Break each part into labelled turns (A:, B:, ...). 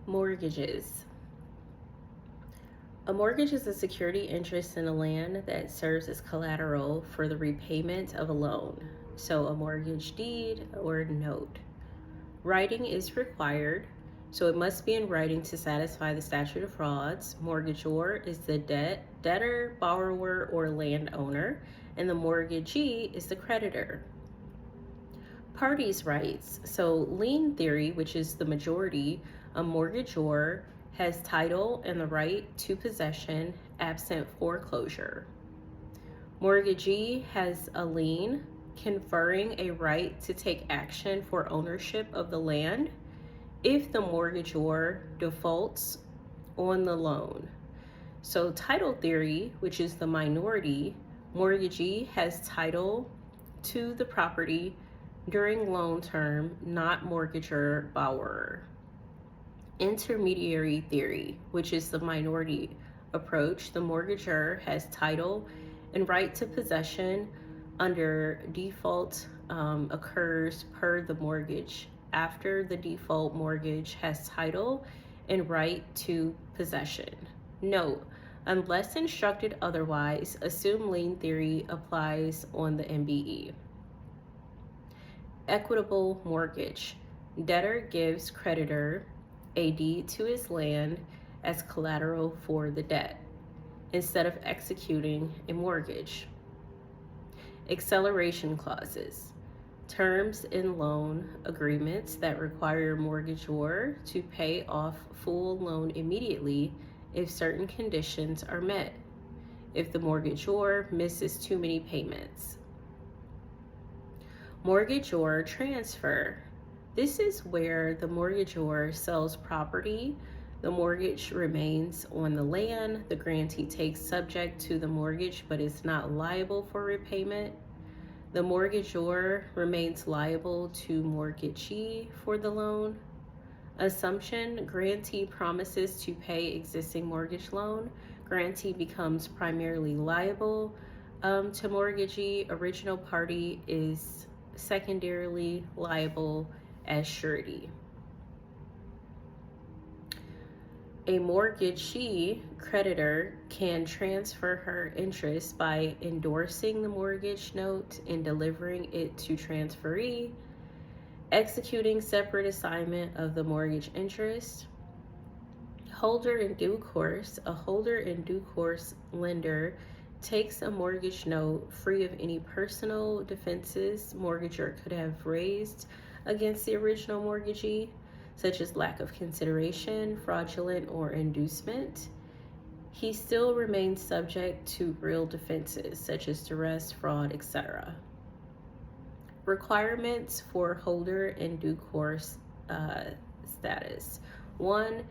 A: Mortgages. A mortgage is a security interest in a land that serves as collateral for the repayment of a loan, so a mortgage deed or note. Writing is required, so it must be in writing to satisfy the statute of frauds. Mortgagor is the debtor, borrower, or landowner, and the mortgagee is the creditor. Parties' rights. So lien theory, which is the majority, a mortgagor has title and the right to possession absent foreclosure. Mortgagee has a lien conferring a right to take action for ownership of the land if the mortgagor defaults on the loan. So title theory, which is the minority, mortgagee has title to the property during loan term, not mortgagor borrower. Intermediary theory, which is the minority approach, the mortgagor has title and right to possession under default occurs per the mortgage. After the default, mortgage has title and right to possession. Note, unless instructed otherwise, assumed lien theory applies on the MBE. Equitable mortgage. Debtor gives creditor a deed to his land as collateral for the debt instead of executing a mortgage. Acceleration clauses. Terms in loan agreements that require mortgagor to pay off full loan immediately if certain conditions are met. If the mortgagor misses too many payments. Mortgagor transfer. This is where the mortgagor sells property. The mortgage remains on the land. The grantee takes subject to the mortgage but is not liable for repayment. The mortgagor remains liable to mortgagee for the loan. Assumption, grantee promises to pay existing mortgage loan. Grantee becomes primarily liable to mortgagee. Original party is secondarily liable as surety. A mortgagee creditor can transfer her interest by endorsing the mortgage note and delivering it to transferee, executing separate assignment of the mortgage interest. Holder in due course. A holder in due course lender takes a mortgage note free of any personal defenses mortgagor could have raised against the original mortgagee, such as lack of consideration, fraudulent, or inducement. He still remains subject to real defenses, such as duress, fraud, etc. Requirements for holder in due course status. 1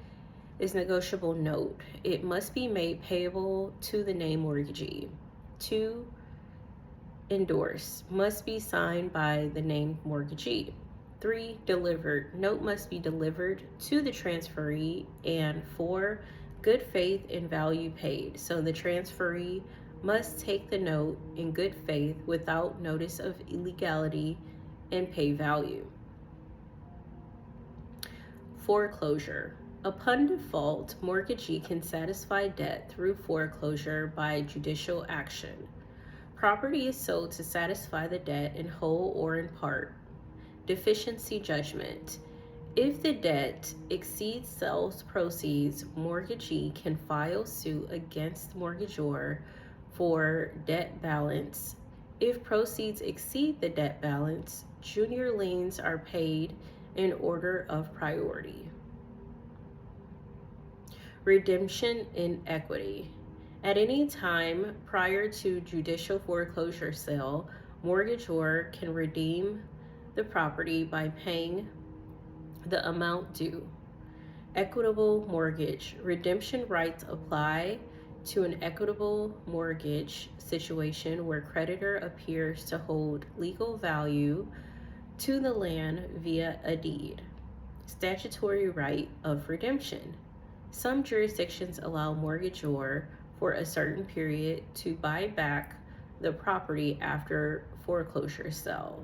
A: is negotiable note. It must be made payable to the named mortgagee. 2, endorse. Must be signed by the named mortgagee. 3, delivered. Note must be delivered to the transferee. And 4, good faith and value paid. So the transferee must take the note in good faith without notice of illegality and pay value. Foreclosure. Upon default, mortgagee can satisfy debt through foreclosure by judicial action. Property is sold to satisfy the debt in whole or in part. Deficiency judgment. If the debt exceeds sales proceeds, mortgagee can file suit against mortgagor for debt balance. If proceeds exceed the debt balance, junior liens are paid in order of priority. Redemption in equity. At any time prior to judicial foreclosure sale, mortgagor can redeem the property by paying the amount due. Equitable mortgage. Redemption rights apply to an equitable mortgage situation where creditor appears to hold legal value to the land via a deed. Statutory right of redemption. Some jurisdictions allow mortgagor for a certain period to buy back the property after foreclosure sale.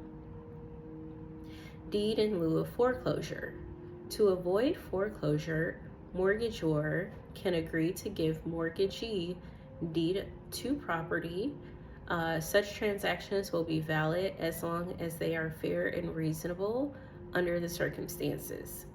A: Deed in lieu of foreclosure. To avoid foreclosure, Mortgagor can agree to give Mortgagee deed to property. Such transactions will be valid as long as they are fair and reasonable under the circumstances.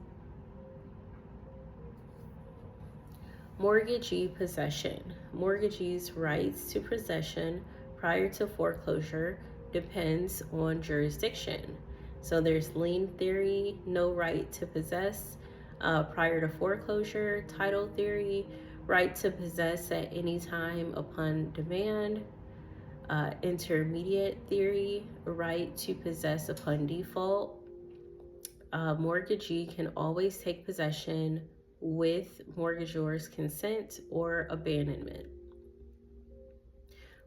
A: Mortgagee possession. Mortgagee's rights to possession prior to foreclosure depends on jurisdiction. So there's lien theory, no right to possess prior to foreclosure; title theory, right to possess at any time upon demand; intermediate theory, right to possess upon default. Mortgagee can always take possession with mortgagor's consent or abandonment.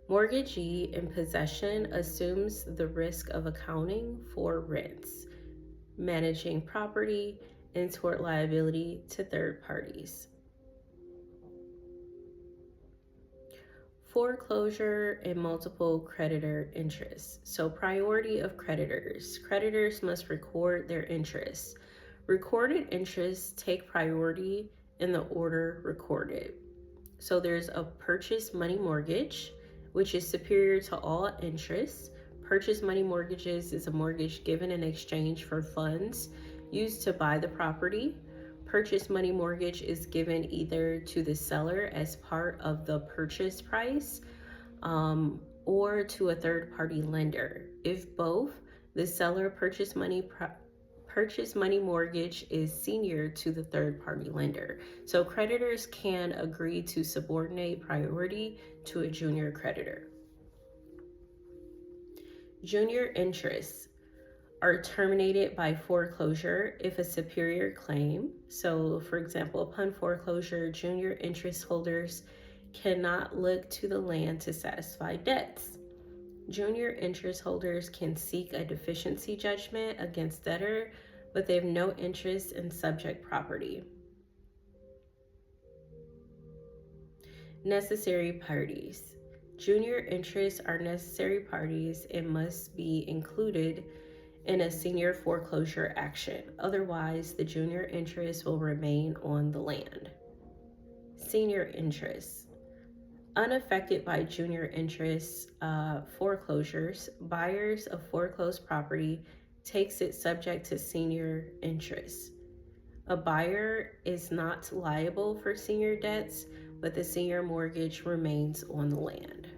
A: Mortgagee in possession assumes the risk of accounting for rents, managing property, and tort liability to third parties. Foreclosure and multiple creditor interests. So priority of creditors. Creditors must record their interests. Recorded interests take priority in the order recorded. So there's a purchase money mortgage, which is superior to all interests. Purchase money mortgages is a mortgage given in exchange for funds used to buy the property. Purchase money mortgage is given either to the seller as part of the purchase price or to a third-party lender. If both, the seller purchase money mortgage is senior to the third-party lender. So creditors can agree to subordinate priority to a junior creditor. Junior interests are terminated by foreclosure if a superior claim. So for example, upon foreclosure, junior interest holders cannot look to the land to satisfy debts. Junior interest holders can seek a deficiency judgment against debtor, but they have no interest in subject property. Necessary parties. Junior interests are necessary parties and must be included in a senior foreclosure action. Otherwise, the junior interest will remain on the land. Senior interests. Unaffected by junior interests foreclosures, buyers of foreclosed property takes it subject to senior interests. A buyer is not liable for senior debts, but the senior mortgage remains on the land.